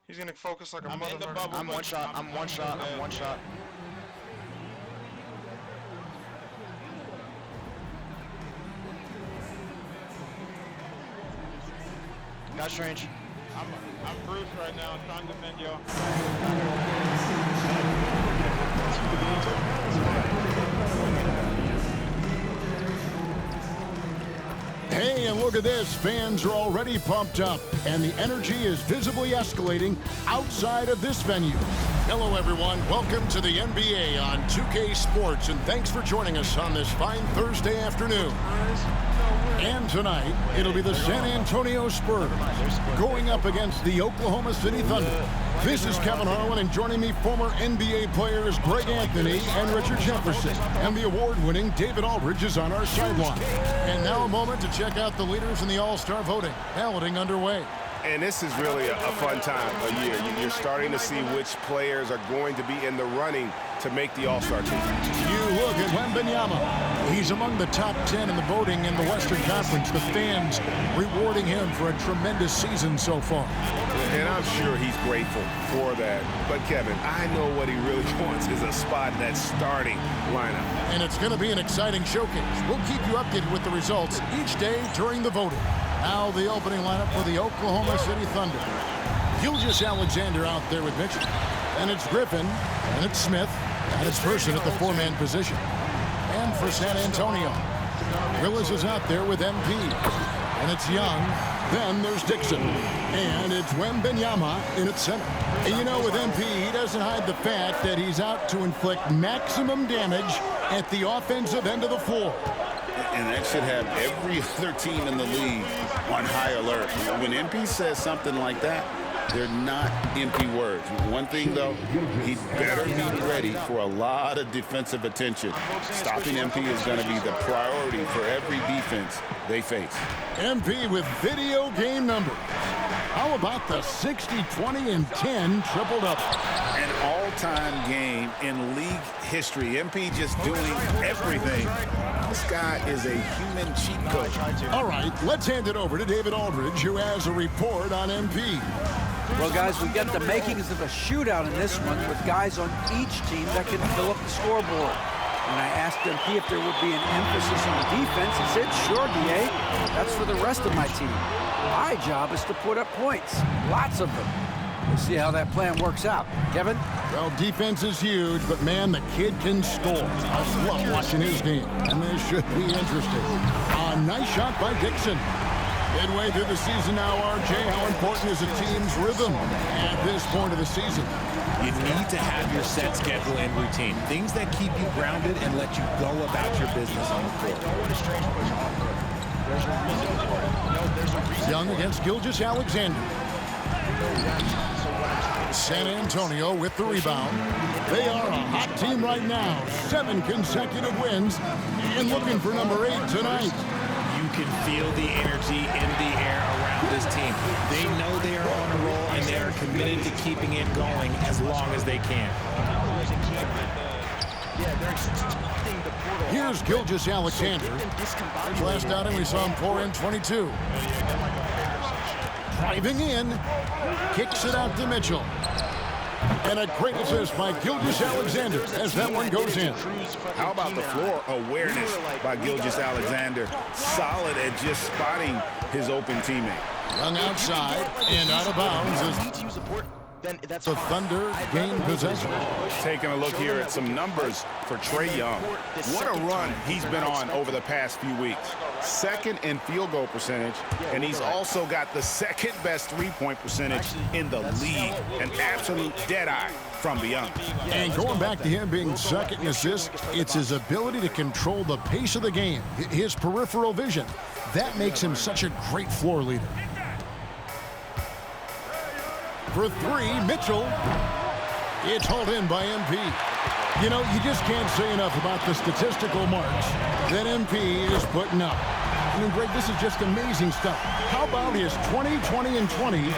He's gonna focus like a I'm in the motherfucker. bubble. I'm one shot. I'm one shot. I'm one shot. Got Strange. I'm Bruce right now. I'm trying to defend y'all. Hey, and look at this. Fans are already pumped up, and the energy is visibly escalating outside of this venue. Hello, everyone. Welcome to the NBA on 2K Sports, and thanks for joining us on this fine Thursday afternoon. And tonight, it'll be the San Antonio Spurs going up against the Oklahoma City Thunder. This is Kevin Harlan, and joining me, former NBA players Greg Anthony and Richard Jefferson. And the award-winning David Aldridge is on our sideline. And now a moment to check out the leaders in the All-Star voting. Balloting underway. And this is really a fun time of year. You're starting to see which players are going to be in the running to make the All-Star team. You look at Wembanyama. He's among the top 10 in the voting in the Western Conference. The fans rewarding him for a tremendous season so far. And I'm sure he's grateful for that. But, Kevin, I know what he really wants is a spot in that starting lineup. And it's going to be an exciting showcase. We'll keep you updated with the results each day during the voting. Now the opening lineup for the Oklahoma City Thunder. Gilgeous-Alexander out there with Mitchell. And it's Griffin, and it's Smith, and it's Person at the four-man position. And for San Antonio, Willis is out there with MP. And it's Young. Then there's Dixon. And it's Wembanyama in its center. And you know, with MP, he doesn't hide the fact that he's out to inflict maximum damage at the offensive end of the floor. And that should have every other team in the league on high alert. When MP says something like that, they're not empty words. One thing, though, he better be ready for a lot of defensive attention. Stopping MP is going to be the priority for every defense they face. MP with video game numbers. How about the 60, 20, and 10 triple-double? An all-time game in league history. MP just doing everything. This guy is a human cheat code. All right, let's hand it over to David Aldridge, who has a report on MP. Well, guys, we get the makings of a shootout in this one with guys on each team that can fill up the scoreboard. When I asked MP if there would be an emphasis on defense, he said, sure, DA. That's for the rest of my team. My job is to put up points, lots of them. We'll see how that plan works out. Kevin? Well, defense is huge, but man, the kid can score. I just love watching his game, and this should be interesting. A nice shot by Dixon. Midway through the season now, RJ, how important is a team's rhythm at this point of the season? You need to have your set schedule and routine. Things that keep you grounded and let you go about your business on the court. Young against Gilgeous-Alexander. San Antonio with the rebound. They are a hot team right now. 7 consecutive wins and looking for number 8 tonight. You can feel the energy in the air around this team. They know they are on a roll, and they are committed to keeping it going as long as they can. Here's Gilgeous-Alexander. Last outing, we saw him pour in 22. Driving in, kicks it out to Mitchell. And a great assist by Gilgeous-Alexander as that one goes in. How about the floor awareness by Gilgeous-Alexander? Solid at just spotting his open teammate. Young outside and out of bounds as the Thunder gain possession. Taking a look here at some numbers for Trae Young. What a run he's been on over the past few weeks. Second in field goal percentage, and he's also got the second best three-point percentage in the league. An absolute dead-eye from the Young. And going back to him being second in assists, it's his ability to control the pace of the game, his peripheral vision. That makes him such a great floor leader. For 3, Mitchell. It's hauled in by MP. You know, you just can't say enough about the statistical marks that MP is putting up. I mean, Greg, this is just amazing stuff. How about his 20, 20, and 20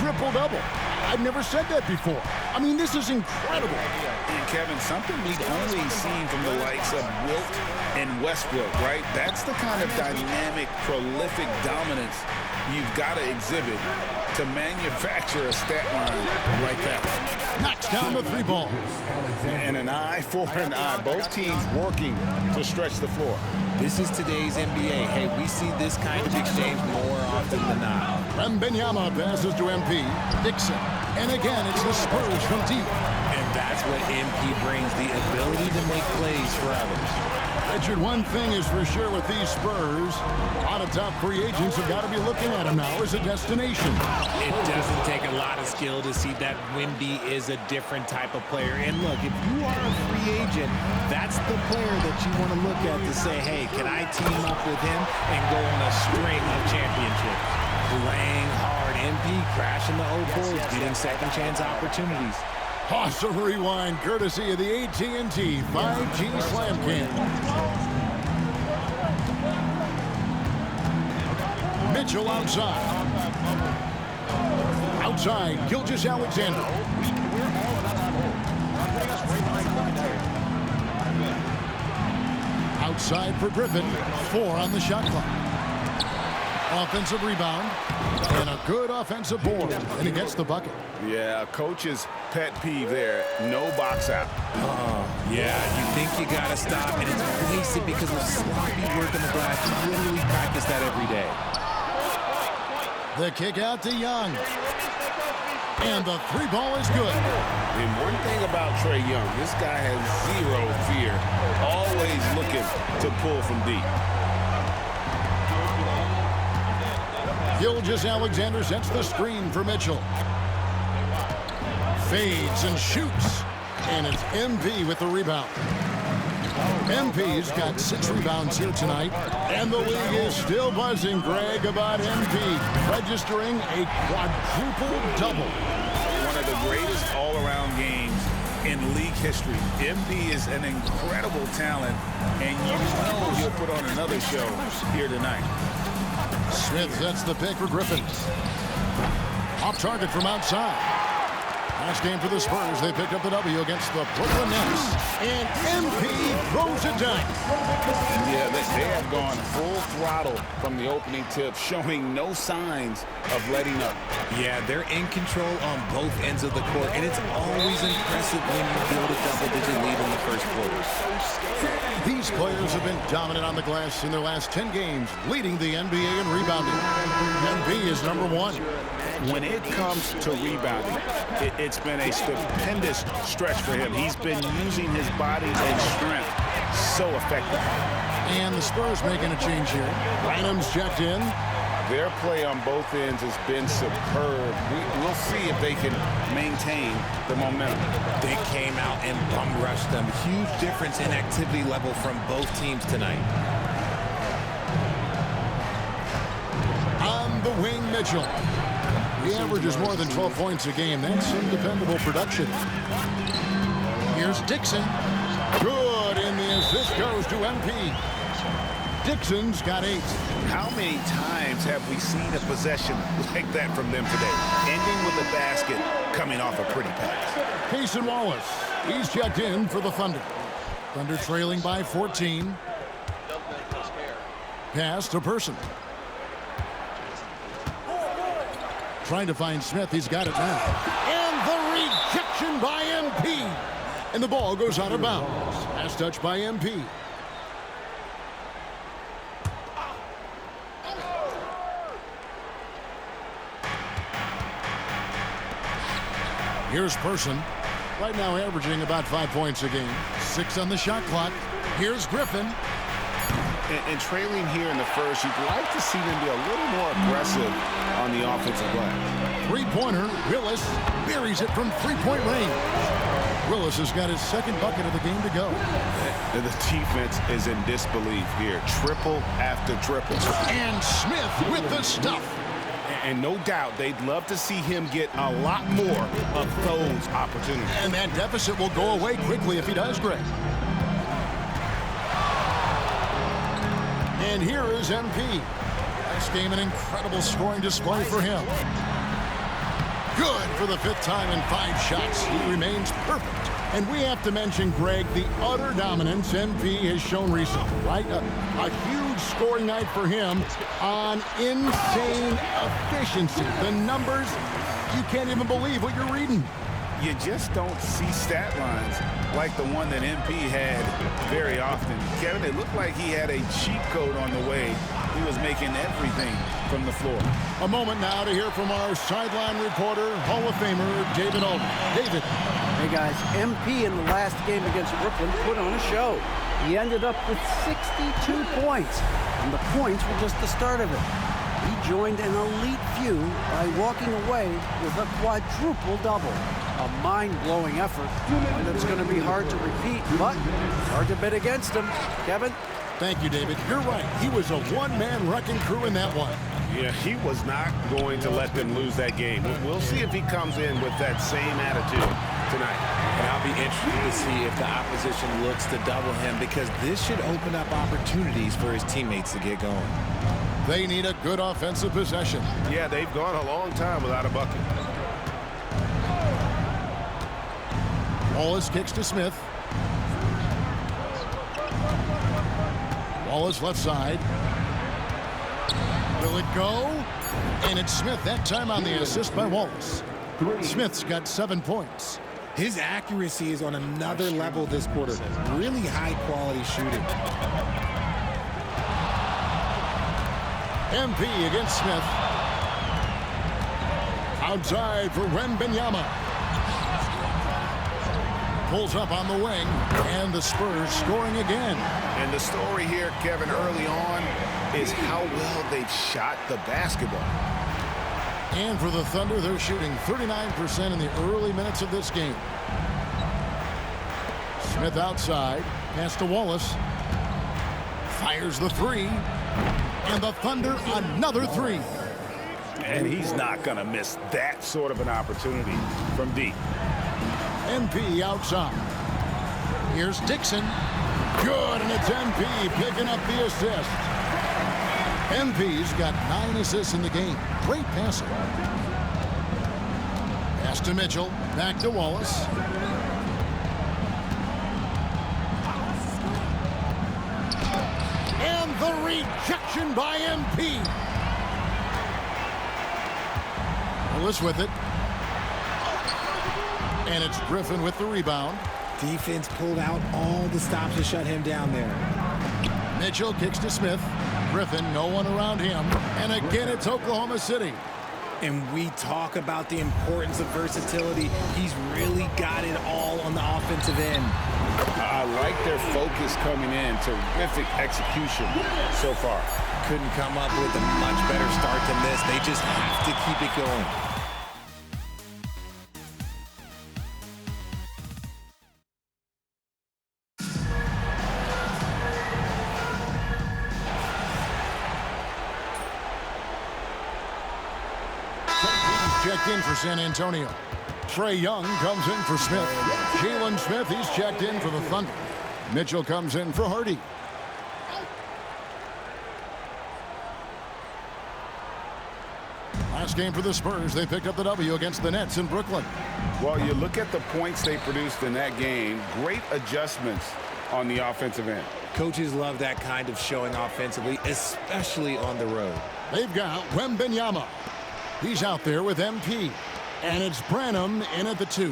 triple-double? I've never said that before. I mean, this is incredible. And Kevin, something we've only seen from the likes of Wilt and Westbrook, right? That's the kind of dynamic, prolific dominance you've got to exhibit to manufacture a stat line like that. Knocks down the 3 ball. And an eye for an eye. Both teams working to stretch the floor. This is today's NBA. Hey, we see this kind of exchange more often than not. Wembanyama passes to MP. Dixon. And again, it's the Spurs from deep. And that's what MP brings, the ability to make plays for others. Richard, one thing is for sure with these Spurs, a lot of top free agents have got to be looking at him now as a destination. It doesn't take a lot of skill to see that Wemby is a different type of player. And look, if you are a free agent, that's the player that you want to look at to say, hey, can I team up with him and go on a string of championships? Playing hard, MP crashing the old boards, getting second chance opportunities. Awesome rewind, courtesy of the AT&T 5G Slam Cam. Mitchell outside. Outside, Gilgeous-Alexander. Outside for Griffin. 4 on the shot clock. Offensive rebound. And a good offensive board. And he gets the bucket. Yeah, coach's pet peeve there. No box out. Yeah, you think you got to stop, and it's wasted because of sloppy work on the glass. You literally practice that every day. The kick out to Young. And the 3 ball is good. And one thing about Trae Young, this guy has zero fear. Always looking to pull from deep. Gilgeous-Alexander sets the screen for Mitchell. Fades and shoots. And it's MP with the rebound. MP's got 6 rebounds here tonight. And the league is still buzzing, Greg, about MP registering a quadruple double. One of the greatest all-around games in league history. MP is an incredible talent, and you know he'll put on another show here tonight. Smith sets the pick for Griffin. Off target from outside. Last game for the Spurs, they picked up the W against the Brooklyn Nets. And MP throws it down. Yeah, they have gone full throttle from the opening tip, showing no signs of letting up. Yeah, they're in control on both ends of the court, and it's always impressive when you build a double-digit lead in the first quarter. These players have been dominant on the glass in their last 10 games, leading the NBA in rebounding. MP is number 1. When it comes to rebounding, it's been a stupendous stretch for him. He's been using his body and strength so effectively. And the Spurs making a change here. Randham's checked in. Their play on both ends has been superb. We'll see if they can maintain the momentum. They came out and bum rushed them. Huge difference in activity level from both teams tonight. On the wing, Mitchell. He averages more than 12 points a game. That's some dependable production. Here's Dixon. Good, and the assist goes to MP. Dixon's got 8. How many times have we seen a possession like that from them today? Ending with a basket, coming off a pretty pass. Payson Wallace. He's checked in for the Thunder. Thunder trailing by 14. Pass to Person. Trying to find Smith. He's got it now. And the rejection by MP. And the ball goes out of bounds. Last touch by MP. Here's Person. Right now averaging about 5 points a game. 6 on the shot clock. Here's Griffin. And trailing here in the first, you'd like to see them be a little more aggressive on the offensive glass. Three-pointer, Willis buries it from three-point range. Willis has got his second bucket of the game to go. The defense is in disbelief here. Triple after triple. And Smith with the stuff. And no doubt they'd love to see him get a lot more of those opportunities. And that deficit will go away quickly if he does, Greg. And here is MP. Last game, an incredible scoring display for him. Good for the 5th time in 5 shots. He remains perfect. And we have to mention, Greg, the utter dominance MP has shown recently, right? A huge scoring night for him on insane efficiency. The numbers, you can't even believe what you're reading. You just don't see stat lines like the one that MP had very often. Kevin, it looked like he had a cheat code on the way. He was making everything from the floor. A moment now to hear from our sideline reporter, Hall of Famer David Alden. David. Hey guys, MP in the last game against Brooklyn put on a show. He ended up with 62 points, and the points were just the start of it. He joined an elite few by walking away with a quadruple double. A mind-blowing effort, one that's going to be hard to repeat, but hard to bet against him. Kevin? Thank you, David. You're right. He was a one-man wrecking crew in that one. Yeah, he was not going to let them lose that game. We'll see if he comes in with that same attitude tonight. And I'll be interested to see if the opposition looks to double him, because this should open up opportunities for his teammates to get going. They need a good offensive possession. Yeah, they've gone a long time without a bucket. Wallace kicks to Smith. Wallace left side. Will it go? And it's Smith that time on the assist by Wallace. Smith's got 7 points. His accuracy is on another level this quarter. Really high-quality shooting. MP against Smith. Outside for Wembanyama. Pulls up on the wing, and the Spurs scoring again. And the story here, Kevin, early on is how well they've shot the basketball. And for the Thunder, they're shooting 39% in the early minutes of this game. Smith outside, pass to Wallace. Fires the 3. And the Thunder another 3. And he's not going to miss that sort of an opportunity from deep. MP outside. Here's Dixon. Good, and it's MP picking up the assist. MP's got 9 assists in the game. Great passing. Pass to Mitchell. Back to Wallace. And the rejection by MP. Willis with it. And it's Griffin with the rebound. Defense pulled out all the stops to shut him down there. Mitchell kicks to Smith. Griffin, no one around him. And again, it's Oklahoma City. And we talk about the importance of versatility. He's really got it all on the offensive end. I like their focus coming in. Terrific execution so far. Couldn't come up with a much better start than this. They just have to keep it going. Checked in for San Antonio. Trae Young comes in for Smith. Jalen Smith, he's checked in for the Thunder. Mitchell comes in for Hardy. Last game for the Spurs, they picked up the W against the Nets in Brooklyn. Well, you look at the points they produced in that game. Great adjustments on the offensive end. Coaches love that kind of showing offensively, especially on the road. They've got Wembanyama. He's out there with MP. And it's Branham in at the 2.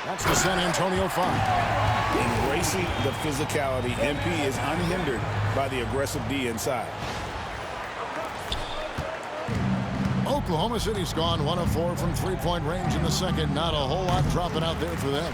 That's the San Antonio 5. Embracing the physicality, MP is unhindered by the aggressive D inside. Oklahoma City's gone 1 of 4 from three-point range in the second. Not a whole lot dropping out there for them.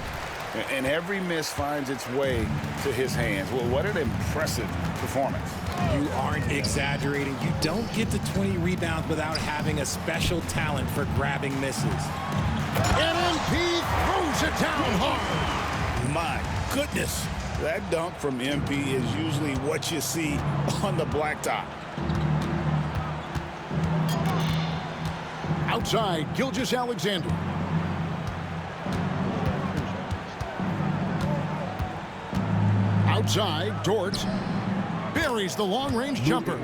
And every miss finds its way to his hands. Well, what an impressive performance. You aren't exaggerating. You don't get to 20 rebounds without having a special talent for grabbing misses. And MP throws it down hard. My goodness. That dunk from MP is usually what you see on the blacktop. Outside, Gilgeous-Alexander. Outside, Dort buries the long-range jumper.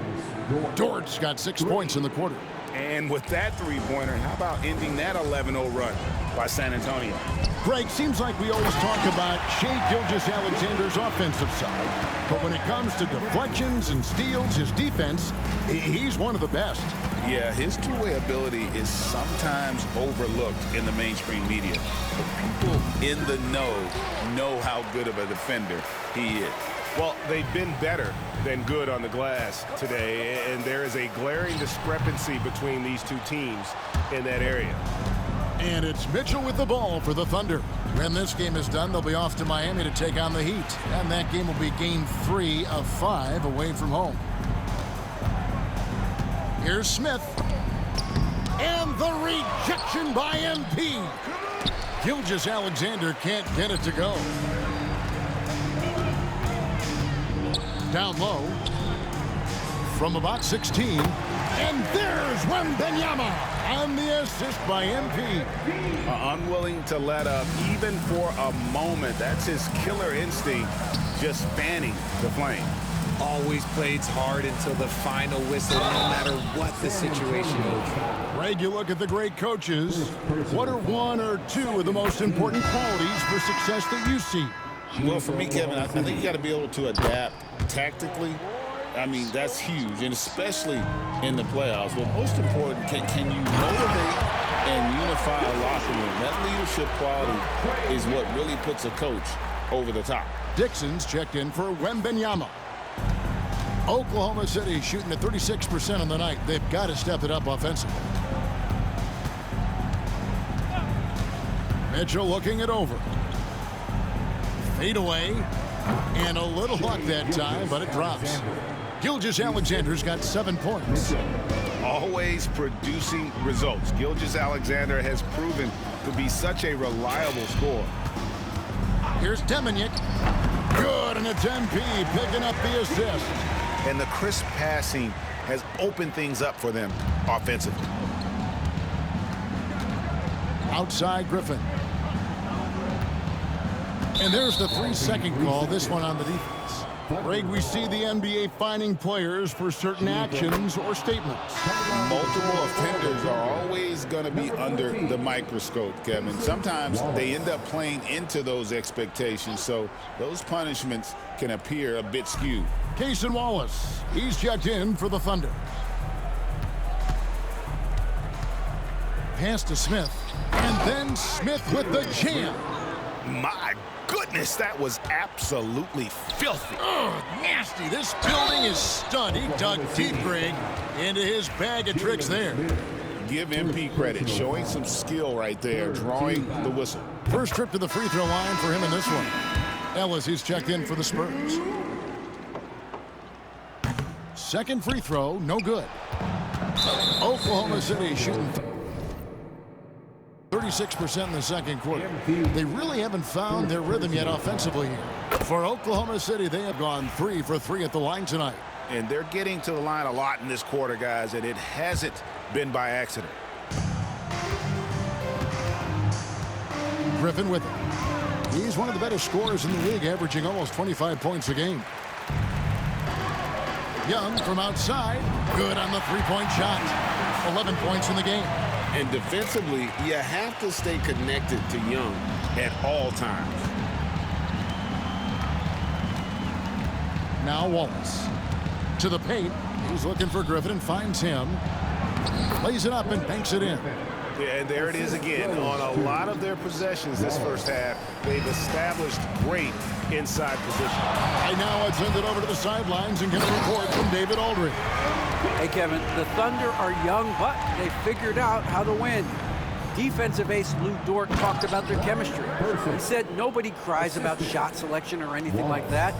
Dort's got 6 points in the quarter. And with that three-pointer, how about ending that 11-0 run by San Antonio? Greg, seems like we always talk about Shai Gilgeous-Alexander's offensive side. But when it comes to deflections and steals, his defense, he's one of the best. Yeah, his two-way ability is sometimes overlooked in the mainstream media. But people in the know how good of a defender he is. Well, they've been better than good on the glass today, and there is a glaring discrepancy between these two teams in that area. And it's Mitchell with the ball for the Thunder. When this game is done, they'll be off to Miami to take on the Heat. And that game will be game 3 of 5 away from home. Here's Smith. And the rejection by MP. Gilgeous-Alexander can't get it to go. Down low. From about 16. And there's Wembanyama. And the assist by MP. Unwilling to let up even for a moment. That's his killer instinct, just fanning the flame. Always plays hard until the final whistle, no matter what the situation is. Greg, you look at the great coaches. What are one or two of the most important qualities for success that you see? Well, for me, Kevin, I think you got to be able to adapt tactically. I mean, that's huge, and especially in the playoffs. But most important, can you motivate and unify a locker room? That leadership quality is what really puts a coach over the top. Dixon's checked in for Wembanyama. Oklahoma City shooting at 36% on the night. They've got to step it up offensively. Mitchell looking it over. Fade away. And a little luck that time, but it drops. Gilgeous-Alexander's got 7 points. Always producing results. Gilgeous-Alexander has proven to be such a reliable scorer. Here's Deminick. Good, and it's MP picking up the assist. And the crisp passing has opened things up for them offensively. Outside Griffin. And there's the 3-second call, this one on the defense. Greg, we see the NBA fining players for certain actions or statements. Multiple offenders are always going to be under the microscope, Kevin. Sometimes they end up playing into those expectations, so those punishments can appear a bit skewed. Cason Wallace, he's checked in for the Thunder. Pass to Smith, and then Smith with the jam. My goodness, that was absolutely filthy. Oh, nasty. This building is stunned. He dug deep, Greg, into his bag of tricks there. Give MP credit, showing some skill right there, drawing the whistle. First trip to the free throw line for him in this one. Ellis, he's checked in for the Spurs. Second free throw, no good. Oklahoma City shooting 36% in the second quarter. They really haven't found their rhythm yet offensively here. For Oklahoma City, they have gone 3 for 3 at the line tonight. And they're getting to the line a lot in this quarter, guys, and it hasn't been by accident. Griffin with it. He's one of the better scorers in the league, averaging almost 25 points a game. Young from outside. Good on the three-point shot. 11 points in the game. And defensively, you have to stay connected to Young at all times. Now Wallace. To the paint. He's looking for Griffin and finds him. Lays it up and banks it in. Yeah, and there it is again. On a lot of their possessions this first half, they've established great inside position. And now it's send it over to the sidelines and get a report from David Aldridge. Hey, Kevin, the Thunder are young, but they figured out how to win. Defensive ace Lou Dort talked about their chemistry. He said nobody cries about shot selection or anything like that.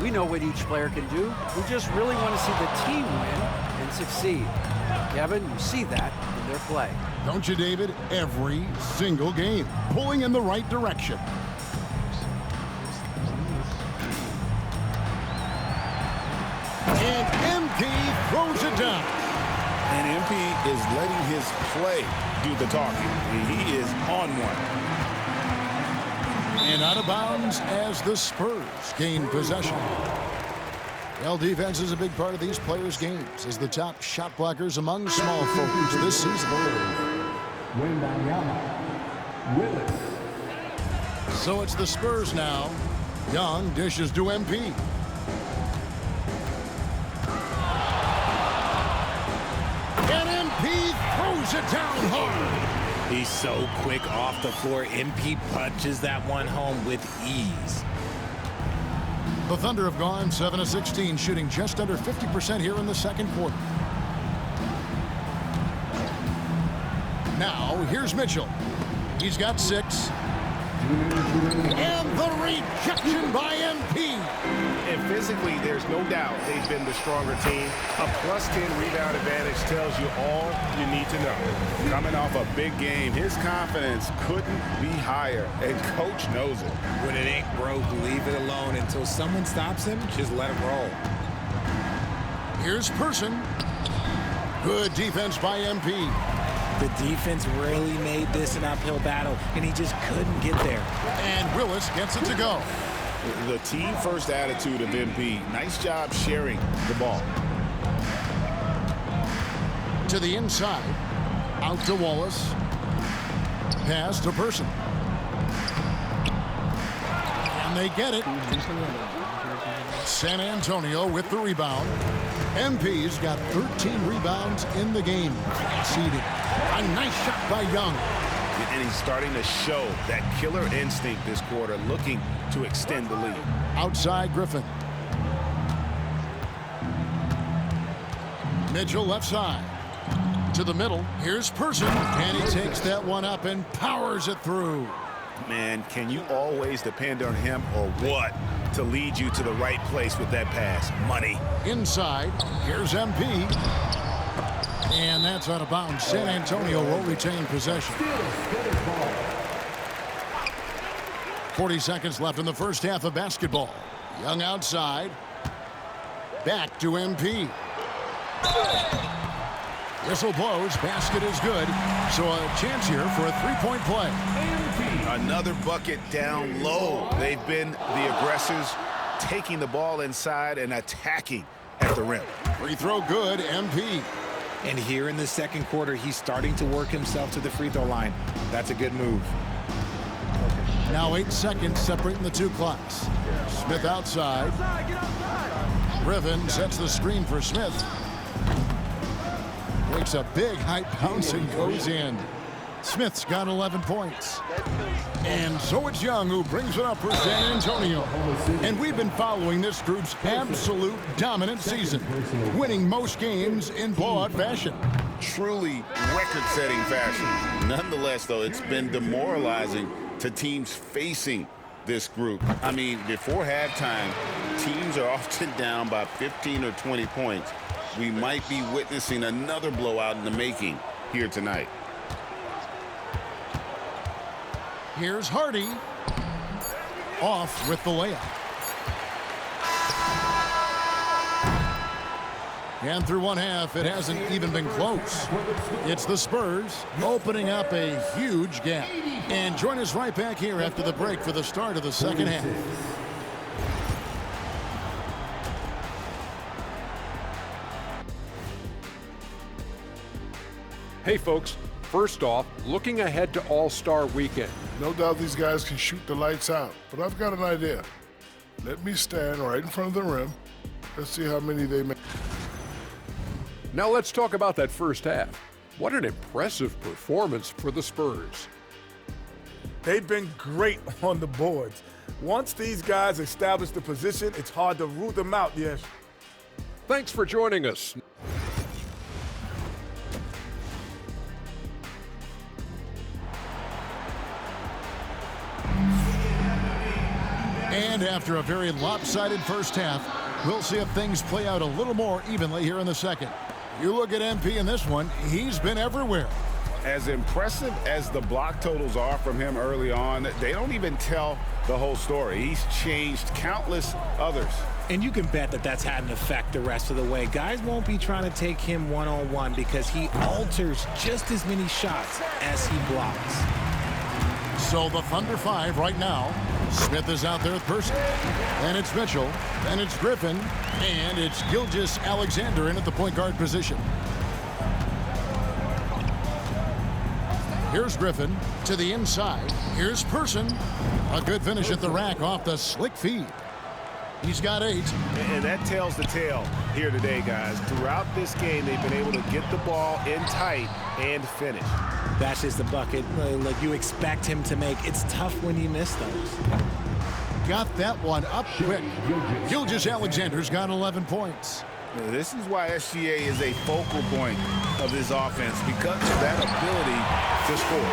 We know what each player can do. We just really want to see the team win and succeed. Kevin, you see that in their play. Don't you, David? Every single game, pulling in the right direction. And MP throws it down. And MP is letting his play do the talking. He is on one. And out of bounds as the Spurs gain possession. Well, defense is a big part of these players' games as the top shot blockers among small forwards this season. So it's the Spurs now. Young dishes to MP. And MP throws it down hard. He's so quick off the floor. MP punches that one home with ease. The Thunder have gone 7 of 16, shooting just under 50% here in the second quarter. Now, here's Mitchell. He's got 6. And the rejection by MP. And physically, there's no doubt they've been the stronger team. A +10 rebound advantage tells you all you need to know. Coming off a big game, his confidence couldn't be higher, and coach knows it. When it ain't broke, leave it alone until someone stops him. Just let him roll. Here's Person. Good defense by MP. The defense really made this an uphill battle, and he just couldn't get there. And Willis gets it to go. The team-first attitude of MP. Nice job sharing the ball. To the inside. Out to Wallace. Pass to Person. And they get it. San Antonio with the rebound. MP's got 13 rebounds in the game. Exceeding. A nice shot by Young. And he's starting to show that killer instinct this quarter, looking to extend the lead. Outside Griffin. Mitchell left side. To the middle. Here's Person. And he takes that one up and powers it through. Man, can you always depend on him or what to lead you to the right place with that pass? Money. Inside. Here's MP. And that's out of bounds. San Antonio will retain possession. 40 seconds left in the first half of basketball. Young outside. Back to MP. Whistle blows. Basket is good. So a chance here for a three-point play. Another bucket down low. They've been the aggressors, taking the ball inside and attacking at the rim. Free throw good. MP. And here in the second quarter, he's starting to work himself to the free throw line. That's a good move. Now 8 seconds separating the two clocks. Smith outside. Griffin sets the screen for Smith. Takes a big high bounce and goes in. Smith's got 11 points. And so it's Young who brings it up for San Antonio. And we've been following this group's absolute dominant season, winning most games in blowout fashion. Truly record-setting fashion. Nonetheless, though, it's been demoralizing to teams facing this group. I mean, before halftime, teams are often down by 15 or 20 points. We might be witnessing another blowout in the making here tonight. Here's Hardy. Off with the layup. And through one half, it hasn't even been close. It's the Spurs opening up a huge gap. And join us right back here after the break for the start of the second half. Hey folks, first off, looking ahead to All-Star Weekend. No doubt these guys can shoot the lights out, but I've got an idea. Let me stand right in front of the rim. Let's see how many they make. Now let's talk about that first half. What an impressive performance for the Spurs. They've been great on the boards. Once these guys establish the position, it's hard to root them out, yes. Thanks for joining us. And after a very lopsided first half, we'll see if things play out a little more evenly here in the second. You look at MP in this one, he's been everywhere. As impressive as the block totals are from him early on, they don't even tell the whole story. He's changed countless others. And you can bet that that's had an effect the rest of the way. Guys won't be trying to take him one-on-one because he alters just as many shots as he blocks. So the Thunder 5 right now, Smith is out there with Person. And it's Mitchell. And it's Griffin. And it's Gilgeous-Alexander in at the point guard position. Here's Griffin to the inside. Here's Person. A good finish at the rack off the slick feed. He's got 8. And that tells the tale here today, guys. Throughout this game, they've been able to get the ball in tight and finish. That's just the bucket like you expect him to make. It's tough when you miss those. Got that one up quick. Gilgeous-Alexander's got 11 points. This is why SGA is a focal point of this offense, because of that ability to score.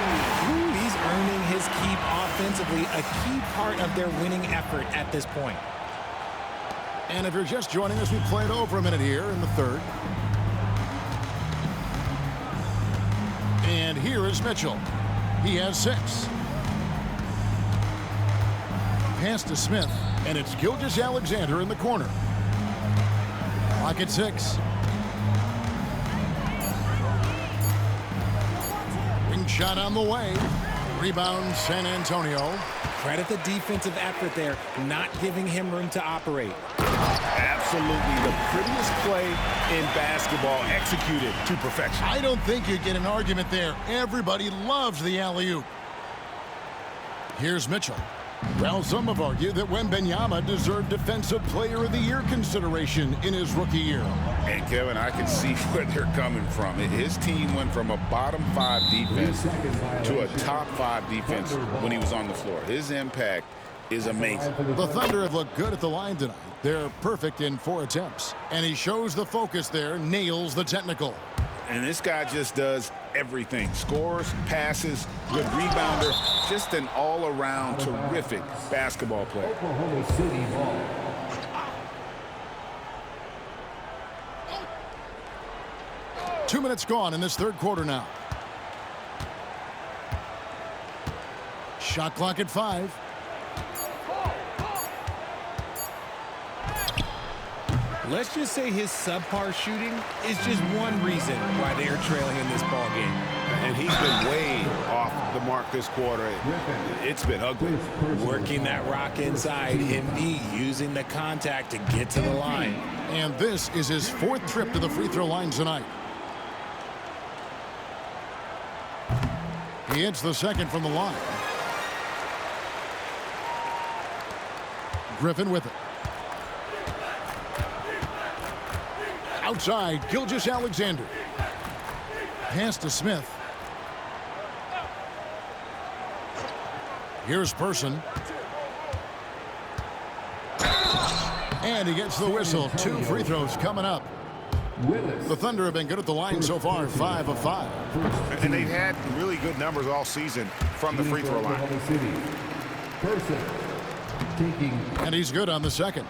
Ooh, he's earning his keep offensively, a key part of their winning effort at this point. And if you're just joining us, we played over a minute here in the third. And here is Mitchell. He has 6. Pass to Smith, and it's Gilgeous-Alexander in the corner. Clock at 6. Wing shot on the way. Rebound San Antonio. Credit the defensive effort there, not giving him room to operate. Absolutely the prettiest play in basketball, executed to perfection. I don't think you get an argument there. Everybody loves the alley-oop. Here's Mitchell. Well, some have argued that Wembanyama deserved Defensive Player of the Year consideration in his rookie year. And Kevin, I can see where they're coming from. His team went from a bottom 5 defense to a top 5 defense when he was on the floor. His impact is amazing. The Thunder have looked good at the line tonight. They're perfect in 4 attempts. And he shows the focus there, nails the technical. And this guy just does everything. Scores, passes, good rebounder. Just an all-around terrific basketball player. Oklahoma City ball. Two minutes gone in this third quarter now. Shot clock at 5. Let's just say his subpar shooting is just one reason why they're trailing in this ball game. And he's been way off the mark this quarter. It's been ugly. Working that rock inside, MB using the contact to get to the line. And this is his 4th trip to the free throw line tonight. He hits the second from the line. Griffin with it. Outside, Gilgeous-Alexander. Pass to Smith. Here's Person. And he gets the whistle. 2 free throws coming up. The Thunder have been good at the line so far, 5 of 5. And they've had really good numbers all season from the free throw line. Person taking. And he's good on the second.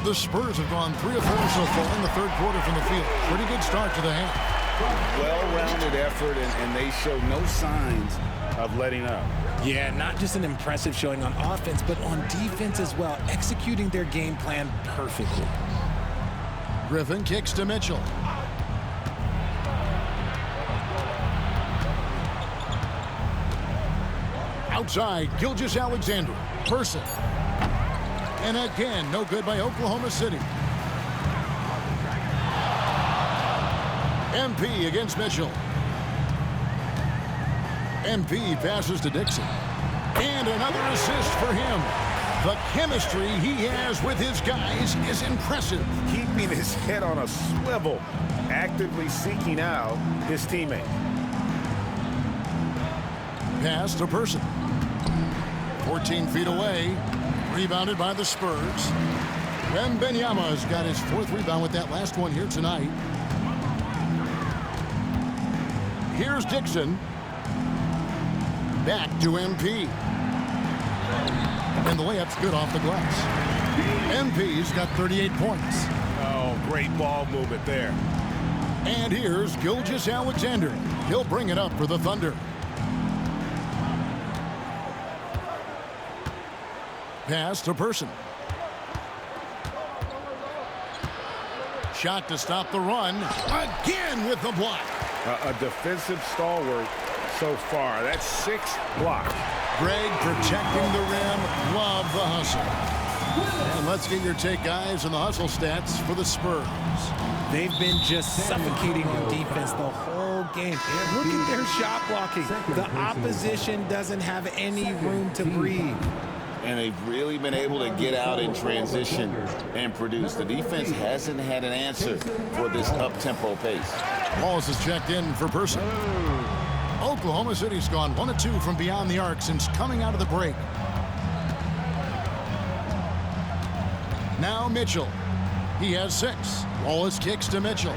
The Spurs have gone 3 of 4 so far in the third quarter from the field. Pretty good start to the half. Well-rounded effort, and they show no signs of letting up. Yeah, not just an impressive showing on offense, but on defense as well, executing their game plan perfectly. Griffin kicks to Mitchell. Outside, Gilgeous-Alexander. Person. And again, no good by Oklahoma City. MP against Mitchell. MP passes to Dixon. And another assist for him. The chemistry he has with his guys is impressive. Keeping his head on a swivel, actively seeking out his teammate. Pass to Person. 14 feet away. Rebounded by the Spurs. Wembanyama's got his 4th rebound with that last one here tonight. Here's Dixon. Back to MP. And the layup's good off the glass. MP's got 38 points. Oh, great ball movement there. And here's Gilgeous-Alexander. He'll bring it up for the Thunder. Pass to Person. Shot to stop the run. Again with the block. A defensive stalwart so far. That's 6 blocks. Greg protecting the rim. Love the hustle. And let's get your take, guys, on the hustle stats for the Spurs. They've been just suffocating on defense the whole game. Look at their shot blocking. The opposition doesn't have any room to breathe. And they've really been able to get out in transition and produce. The defense hasn't had an answer for this up-tempo pace. Wallace is checked in for Person. Oklahoma City's gone 1 of 2 from beyond the arc since coming out of the break. Now Mitchell. He has 6. Wallace kicks to Mitchell.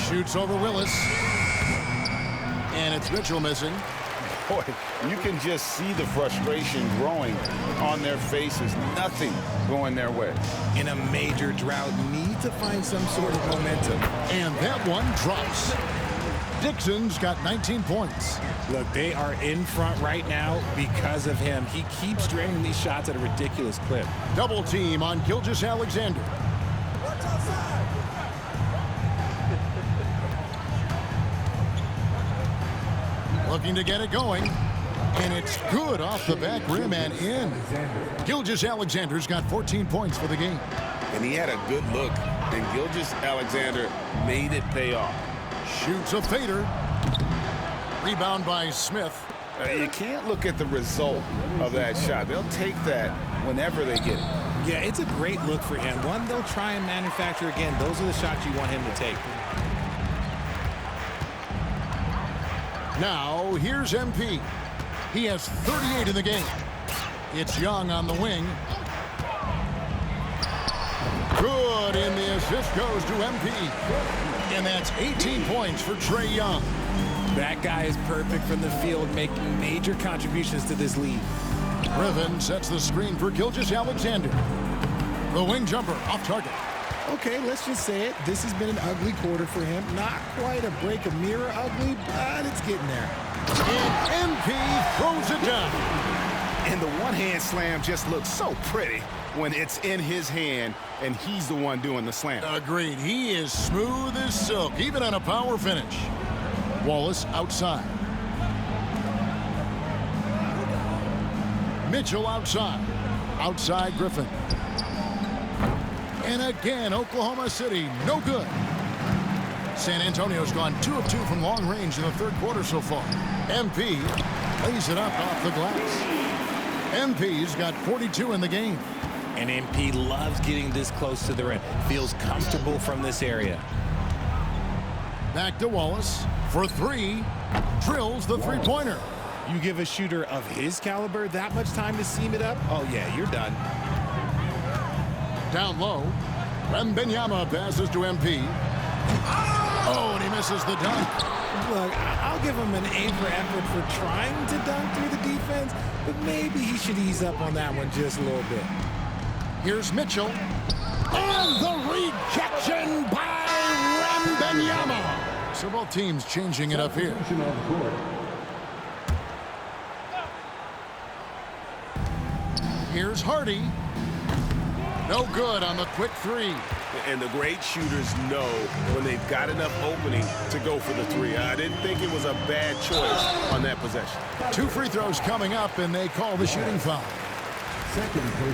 Shoots over Willis. And it's Mitchell missing. Boy, you can just see the frustration growing on their faces. Nothing going their way. In a major drought, need to find some sort of momentum. And that one drops. Dixon's got 19 points. Look, they are in front right now because of him. He keeps draining these shots at a ridiculous clip. Double team on Gilgeous-Alexander. Looking to get it going. And it's good off the back rim and in. Gilgeous-Alexander's got 14 points for the game. And he had a good look. And Gilgeous-Alexander made it pay off. Shoots a fader. Rebound by Smith. You can't look at the result of that shot. They'll take that whenever they get it. Yeah, it's a great look for him. One they'll try and manufacture again. Those are the shots you want him to take. Now, here's MP. He has 38 in the game. It's Young on the wing. Good, and the assist goes to MP. And that's 18 points for Trae Young. That guy is perfect from the field, making major contributions to this lead. Griffin sets the screen for Gilgeous-Alexander. The wing jumper off target. Okay, let's just say it. This has been an ugly quarter for him. Not quite a break a mirror ugly, but it's getting there. And MP throws it down. And the one-hand slam just looks so pretty when it's in his hand and he's the one doing the slam. Agreed. He is smooth as silk, even on a power finish. Wallace outside. Mitchell outside. Outside Griffin. And again, Oklahoma City, no good. San Antonio's gone 2 of 2 from long range in the third quarter so far. MP lays it up off the glass. MP's got 42 in the game. And MP loves getting this close to the rim. Feels comfortable from this area. Back to Wallace for 3. Drills the three-pointer. You give a shooter of his caliber that much time to seam it up? Oh, yeah, you're done. Down low. Wembanyama passes to MP. Oh, and he misses the dunk. Look, I'll give him an A for effort for trying to dunk through the defense, but maybe he should ease up on that one just a little bit. Here's Mitchell. And the rejection by Wembanyama. So both teams changing it up here. Here's Hardy. No good on the quick 3. And the great shooters know when they've got enough opening to go for the 3. I didn't think it was a bad choice on that possession. 2 free throws coming up, and they call the shooting foul.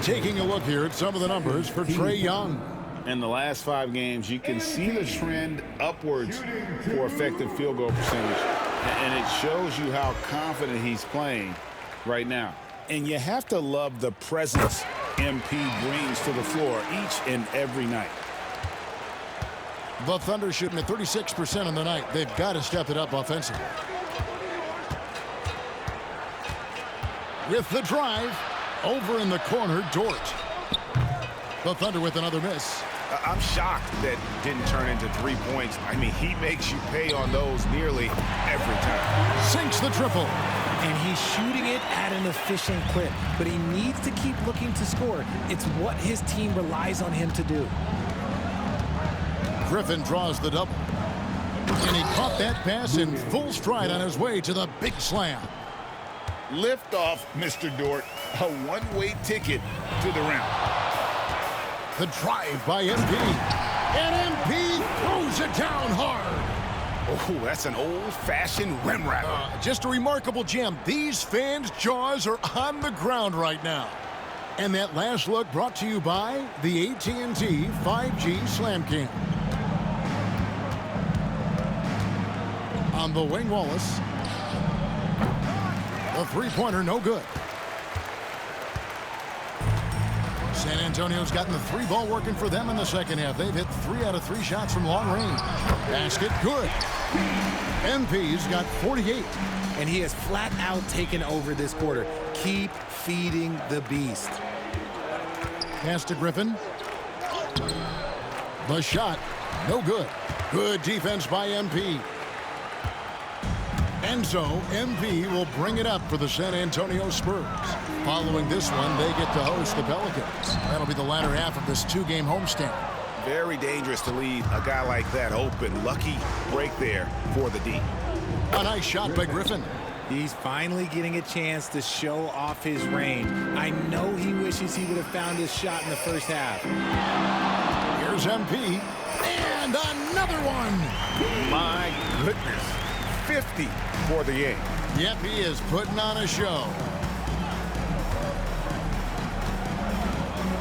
Taking a look here at some of the numbers for Trae Young. In the last 5 games, you can see the trend upwards for effective field goal percentage. And it shows you how confident he's playing right now. And you have to love the presence MP brings to the floor each and every night. The Thunder shooting at 36% on the night. They've got to step it up offensively. With the drive, over in the corner, Dort. The Thunder with another miss. I'm shocked that didn't turn into 3 points. I mean, he makes you pay on those nearly every time. Sinks the triple. And he's shooting it at an efficient clip, but he needs to keep looking to score. It's what his team relies on him to do. Griffin draws the double. And he caught that pass in full stride on his way to the big slam. Lift off, Mr. Dort. A one-way ticket to the rim. The drive by MP. And MP throws it down hard. Ooh, that's an old-fashioned rim wrapper. Just a remarkable gem. These fans' jaws are on the ground right now. And that last look brought to you by the AT&T 5G Slam Cam. On the wing, Wallace. The three-pointer, no good. San Antonio's gotten the three ball working for them in the second half. They've hit 3 out of 3 shots from long range. Basket, good. MP's got 48. And he has flat out taken over this quarter. Keep feeding the beast. Pass to Griffin. The shot, no good. Good defense by MP. And so, MP will bring it up for the San Antonio Spurs. Following this one, they get to host the Pelicans. That'll be the latter half of this 2-game homestand. Very dangerous to leave a guy like that open. Lucky break there for the D. A nice shot by Griffin. He's finally getting a chance to show off his range. I know he wishes he would have found his shot in the first half. Here's MP. And another one. My goodness. 50 for the game. Yep, he is putting on a show.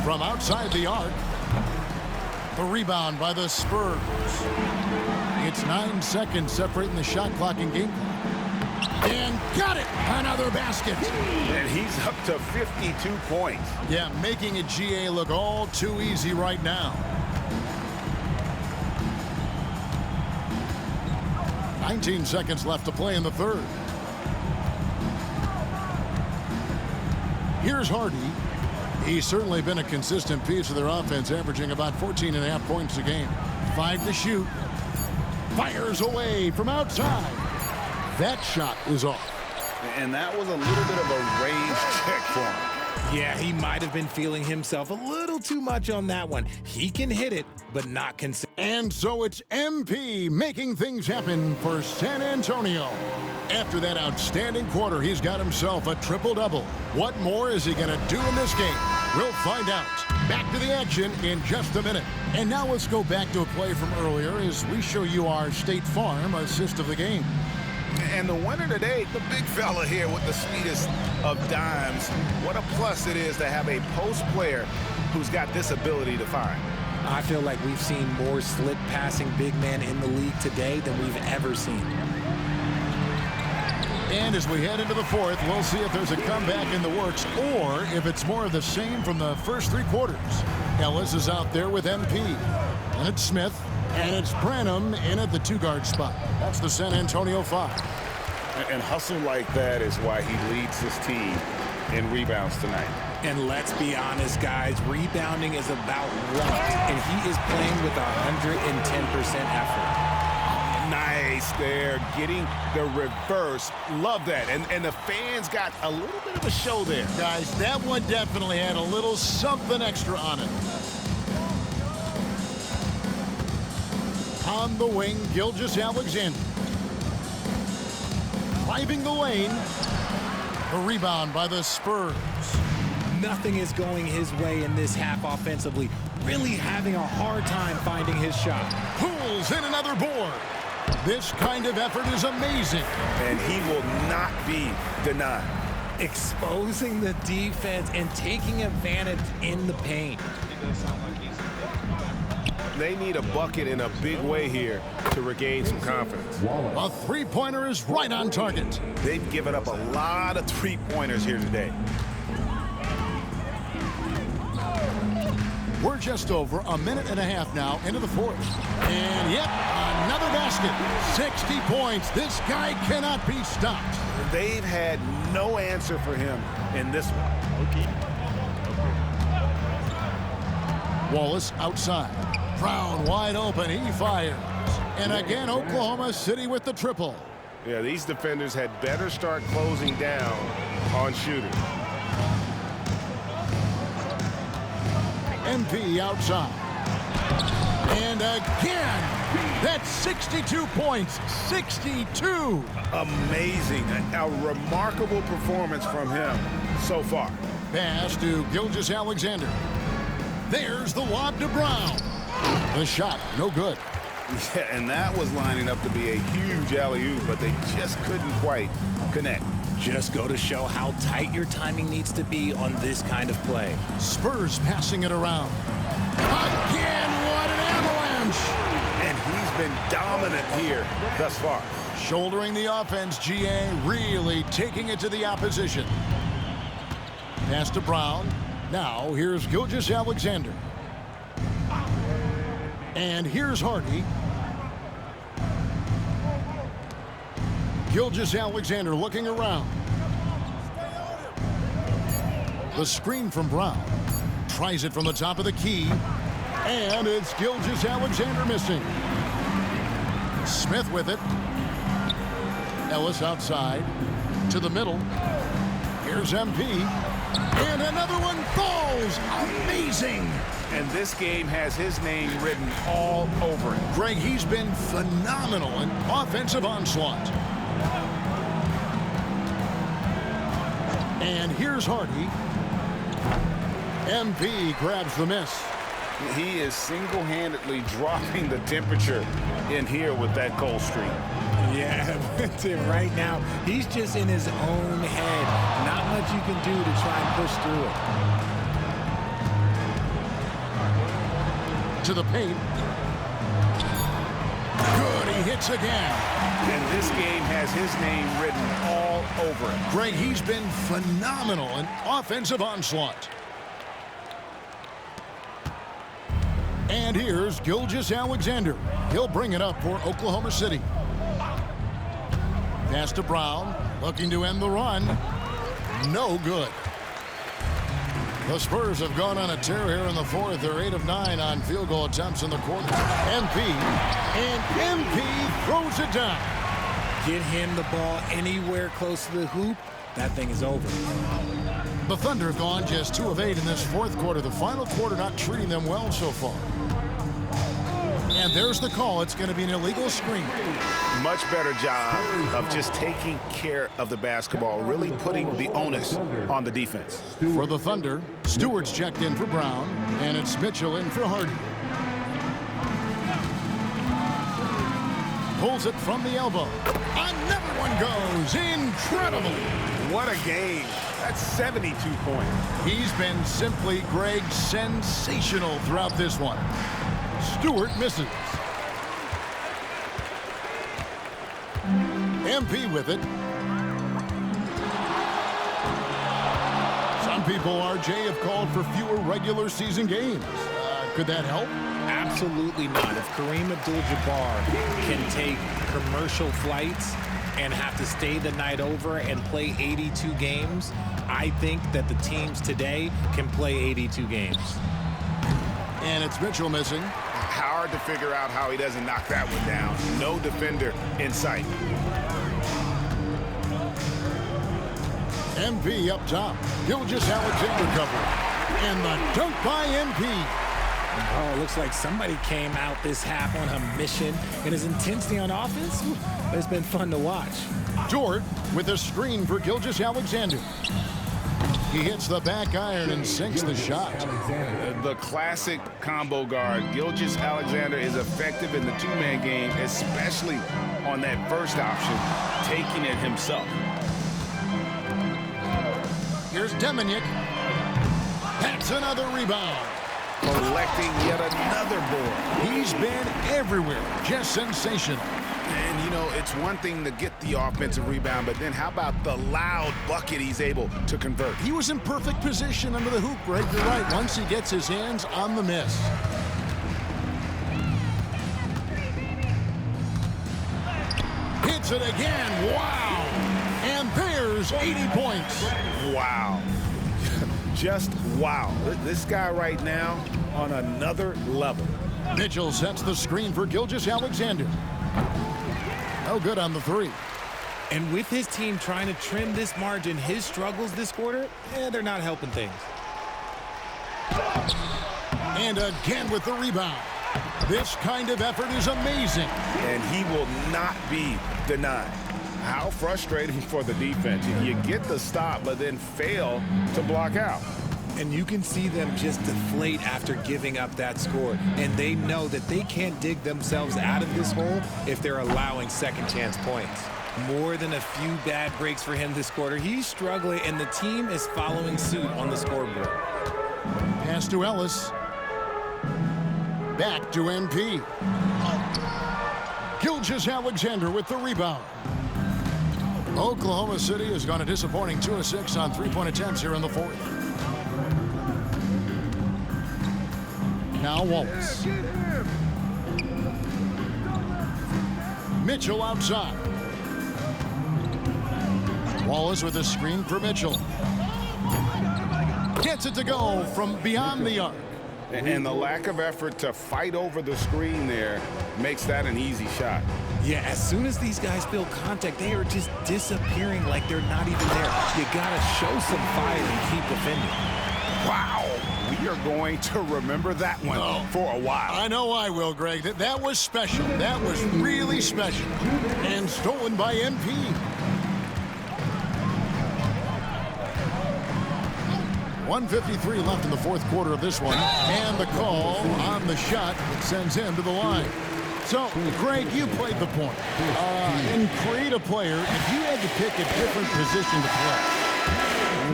From outside the arc, the rebound by the Spurs. It's 9 seconds separating the shot clock and game clock. And got it! Another basket. And he's up to 52 points. Yeah, making a GA look all too easy right now. 19 seconds left to play in the third. Here's Hardy. He's certainly been a consistent piece of their offense, averaging about 14.5 points a game. 5 to shoot. Fires away from outside. That shot is off. And that was a little bit of a range check for him. Yeah, he might have been feeling himself a little too much on that one. He can hit it, but not consistently. And so it's MP making things happen for San Antonio. After that outstanding quarter, he's got himself a triple-double. What more is he going to do in this game? We'll find out. Back to the action in just a minute. And now let's go back to a play from earlier as we show you our State Farm assist of the game. And the winner today, the big fella here with the sweetest of dimes. What a plus it is to have a post player who's got this ability to find. I feel like we've seen more slick passing big men in the league today than we've ever seen. And as we head into the fourth, we'll see if there's a comeback in the works or if it's more of the same from the first 3 quarters. Ellis is out there with MP. And it's Smith. And it's Branham in at the 2-guard spot. That's the San Antonio 5. And hustle like that is why he leads his team in rebounds tonight. And let's be honest, guys, rebounding is about luck, and he is playing with 110% effort. Nice there, getting the reverse. Love that. And the fans got a little bit of a show there. Guys, that one definitely had a little something extra on it. On the wing, Gilgeous-Alexander. Driving the lane. The rebound by the Spurs. Nothing is going his way in this half offensively. Really having a hard time finding his shot. Pulls in another board. This kind of effort is amazing. And he will not be denied. Exposing the defense and taking advantage in the paint. They need a bucket in a big way here to regain some confidence. A three-pointer is right on target. They've given up a lot of three-pointers here today. We're just over a minute and a half now into the fourth. And yep, another basket. 60 points. This guy cannot be stopped. They've had no answer for him in this one. Okay. Wallace outside. Brown wide open. He fires. And again, Oklahoma City with the triple. Yeah, these defenders had better start closing down on shooting. MP outside. And again, that's 62 points. 62. Amazing. A remarkable performance from him so far. Pass to Gilgeous-Alexander. There's the lob to Brown. The shot, no good. Yeah, and that was lining up to be a huge alley-oop, but they just couldn't quite connect. Just go to show how tight your timing needs to be on this kind of play. Spurs passing it around. Again, what an avalanche! And he's been dominant here thus far. Shouldering the offense, GA really taking it to the opposition. Pass to Brown. Now here's Gilgeous-Alexander. And here's Hardy. Gilgeous-Alexander looking around. The screen from Brown. Tries it from the top of the key. And it's Gilgeous-Alexander missing. Smith with it. Ellis outside. To the middle. Here's MP. And another one falls. Amazing. And this game has his name written all over it. Greg, he's been phenomenal in offensive onslaught. And here's Hardy. MP grabs the miss. He is single-handedly dropping the temperature in here with that cold streak. Yeah, right now, he's just in his own head. Not much you can do to try and push through it. To the paint. Good, he hits again. And this game has his name written all over it. Greg, he's been phenomenal in offensive onslaught. And here's Gilgeous-Alexander. He'll bring it up for Oklahoma City. Pass to Brown, looking to end the run. No good. The Spurs have gone on a tear here in the fourth. They're 8 of 9 on field goal attempts in the quarter. MP, and MP throws it down. Get him the ball anywhere close to the hoop, that thing is over. The Thunder have gone just 2 of 8 in this fourth quarter. The final quarter not treating them well so far. And there's the call. It's going to be an illegal screen. Much better job of just taking care of the basketball, really putting the onus on the defense. For the Thunder, Stewart's checked in for Brown, and it's Mitchell in for Hardy. Pulls it from the elbow. Another one goes. Incredible. What a game. That's 72 points. He's been simply, Greg, sensational throughout this one. Stewart misses. MP with it. Some people, RJ, have called for fewer regular season games. Could that help? Absolutely not. If Kareem Abdul-Jabbar can take commercial flights and have to stay the night over and play 82 games, I think that the teams today can play 82 games. And it's Mitchell missing. Hard to figure out how he doesn't knock that one down. No defender in sight. MP up top. Gilgeous-Alexander cover. And the dunk by MP. Oh, it looks like somebody came out this half on a mission. And his intensity on offense, it's been fun to watch. Dort with a screen for Gilgeous-Alexander. He hits the back iron and sinks the shot. The classic combo guard. Gilgeous-Alexander is effective in the two-man game, especially on that first option, taking it himself. Here's Deminick. That's another rebound. Collecting yet another board. He's been everywhere. Just sensational. And, you know, it's one thing to get the offensive rebound, but then how about the loud bucket he's able to convert? He was in perfect position under the hoop, Greg. You're right. Once he gets his hands on the miss. Hits it again. Wow. And there's 80 points. Wow. Just wow. This guy right now on another level. Mitchell sets the screen for Gilgeous-Alexander. No good on the three. And with his team trying to trim this margin, his struggles this quarter, they're not helping things. And again with the rebound. This kind of effort is amazing. And he will not be denied. How frustrating for the defense. You get the stop, but then fail to block out. And you can see them just deflate after giving up that score. And they know that they can't dig themselves out of this hole if they're allowing second chance points. More than a few bad breaks for him this quarter. He's struggling, and the team is following suit on the scoreboard. Pass to Ellis. Back to NP. Gilgeous-Alexander with the rebound. Oklahoma City has gone a disappointing 2 of 6 on three-point attempts here in the fourth. Now Wallace. Mitchell outside. Wallace with a screen for Mitchell. Gets it to go from beyond the arc. And the lack of effort to fight over the screen there makes that an easy shot. Yeah, as soon as these guys feel contact, they are just disappearing like they're not even there. You gotta show some fire and keep defending. Wow, we are going to remember that one for a while. I know I will, Greg. That was special. That was really special. And stolen by NP. .153 left in the fourth quarter of this one. And the call on the shot that sends him to the line. So, Greg, you played the point. In creative player, if you had to pick a different position to play,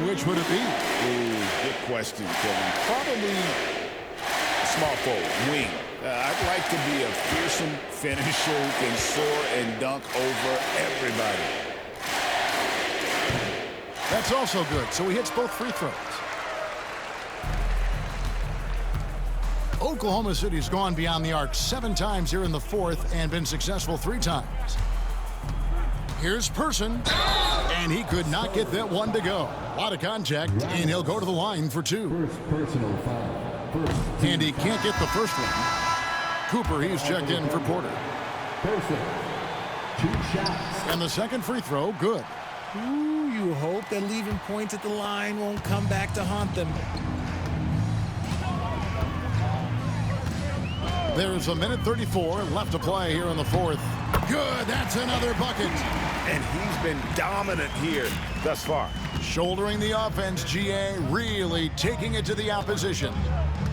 which would it be? Ooh, good question, Kevin. Probably small forward, wing. I'd like to be a fearsome finisher who can soar and dunk over everybody. That's also good. So he hits both free throws. Oklahoma City's gone beyond the arc 7 times here in the fourth and been successful 3 times. Here's Person, and he could not get that one to go. A lot of contact, and he'll go to the line for 2. First personal foul. And he can't get the first one. Cooper, he's checked in for Porter. Person. 2 shots. And the second free throw, good. Ooh, you hope that leaving points at the line won't come back to haunt them. There's a minute 34 left to play here in the fourth. Good, that's another bucket. And he's been dominant here thus far. Shouldering the offense, GA, really taking it to the opposition.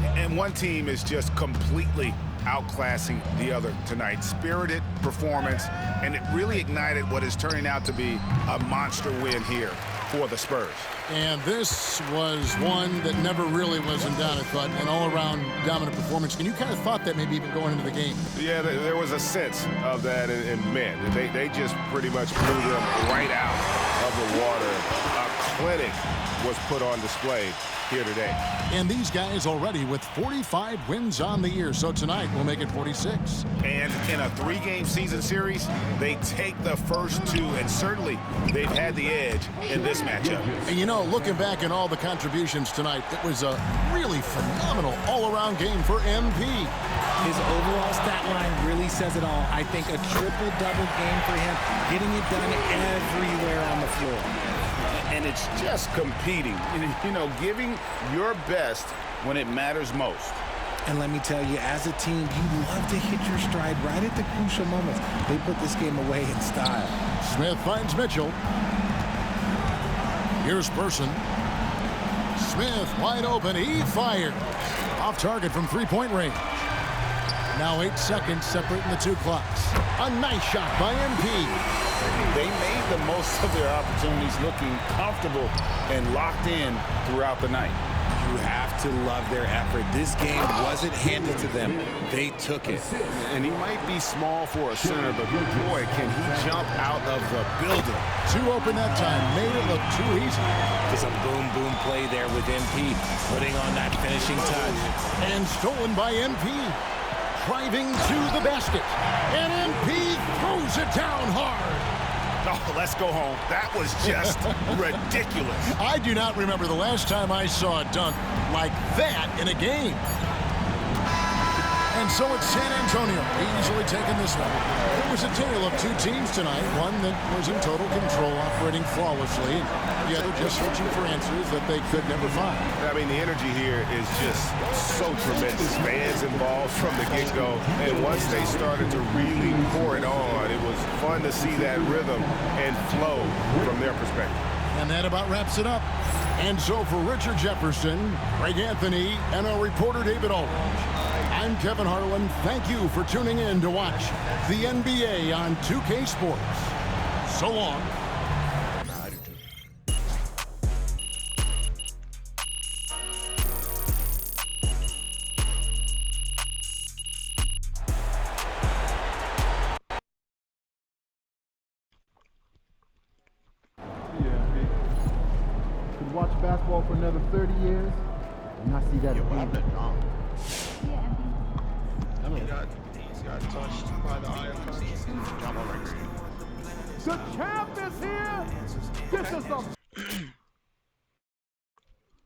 And one team is just completely outclassing the other tonight. Spirited performance, and it really ignited what is turning out to be a monster win here for the Spurs. And this was one that never really was in doubt, I thought, an all-around dominant performance. And you kind of thought that maybe even going into the game. Yeah, there was a sense of that, and man, they just pretty much blew them right out of the water. A clinic was put on display here today. And these guys already with 45 wins on the year, so tonight we'll make it 46. And in a 3-game season series, they take the first 2, and certainly they've had the edge in this matchup. And you know, looking back at all the contributions tonight, it was a really phenomenal all-around game for MP. His overall stat line really says it all. I think a triple-double game for him, getting it done everywhere on the floor. And it's just competing, you know, giving your best when it matters most. And let me tell you, as a team, you love to hit your stride right at the crucial moments. They put this game away in style. Smith finds Mitchell. Here's Person. Smith wide open. He fires. Off target from three-point range. Now 8 seconds separating the 2 clocks. A nice shot by MP. They made the most of their opportunities, looking comfortable and locked in throughout the night. You have to love their effort. This game wasn't handed to them. They took it. And he might be small for a center, but boy, can he jump out of the building. 2 open that time. Made it look too easy. Just a boom play there with MP, putting on that finishing touch. And stolen by MP. Driving to the basket. And MP throws it down hard. Oh, let's go home. That was just ridiculous. I do not remember the last time I saw a dunk like that in a game. And so it's San Antonio easily taking this one. It was a tale of 2 teams tonight. One that was in total control, operating flawlessly. The other just searching for answers that they could never find. I mean, the energy here is just so tremendous. Fans involved from the get-go. And once they started to really pour it on, it was fun to see that rhythm and flow from their perspective. And that about wraps it up. And so for Richard Jefferson, Greg Anthony, and our reporter David Aldridge, I'm Kevin Harlan. Thank you for tuning in to watch the NBA on 2K Sports. So long. Could watch basketball for another 30 years and not see that again. He's got touched by the iron punch. The champ is here! This is the